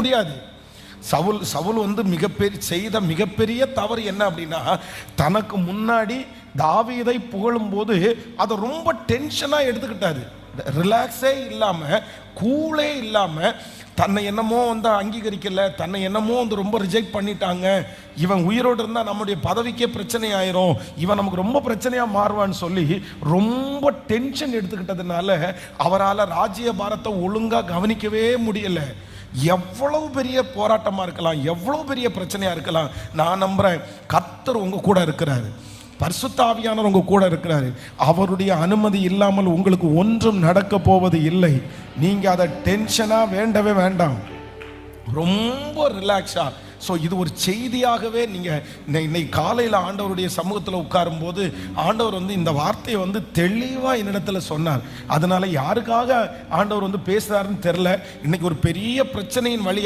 முடியாது. சவுல் வந்து செய்த மிகப்பெரிய தவறு என்ன அப்படின்னா, தனக்கு முன்னாடி தாவீதை புகழும்போது அதை ரொம்ப டென்ஷனாக எடுத்துக்கிட்டாரு. ரிலாக்ஸே இல்லாமல், கூலே இல்லாமல், தன்னை என்னமோ வந்து அங்கீகரிக்கல, தன்னை என்னமோ வந்து ரொம்ப ரிஜெக்ட் பண்ணிட்டாங்க, இவன் உயிரோடு இருந்தால் நம்முடைய பதவிக்கே பிரச்சனை ஆயிரும், இவன் நமக்கு ரொம்ப பிரச்சனையாக மாறுவான்னு சொல்லி ரொம்ப டென்ஷன் எடுத்துக்கிட்டதுனால அவரால் ராஜ்ய பாரத்தை ஒழுங்காக கவனிக்கவே முடியலை. எவ்வளவு பெரிய போராட்டமாக இருக்கலாம், எவ்வளவு பெரிய பிரச்சனையாக இருக்கலாம், நான் நம்புகிறேன் கர்த்தர் உங்கள் கூட இருக்கிறாரு, பரிசுத்த ஆவியானவர் உங்க கூட இருக்கிறாரு. அவருடைய அனுமதி இல்லாமல் உங்களுக்கு ஒன்றும் நடக்க போவது இல்லை. நீங்க அதை டென்ஷனா வேண்டவே வேண்டாம், ரொம்ப ரிலாக்ஸா. ஸோ இது ஒரு செய்தியாகவே நீங்கள் இன்னைக்கு காலையில் ஆண்டவருடைய சமூகத்தில் உட்காரும் போது ஆண்டவர் வந்து இந்த வார்த்தையை வந்து தெளிவாக என்னிடத்தில் சொன்னார். அதனால யாருக்காக ஆண்டவர் வந்து பேசுகிறாருன்னு தெரில. இன்னைக்கு ஒரு பெரிய பிரச்சனையின் வழியாக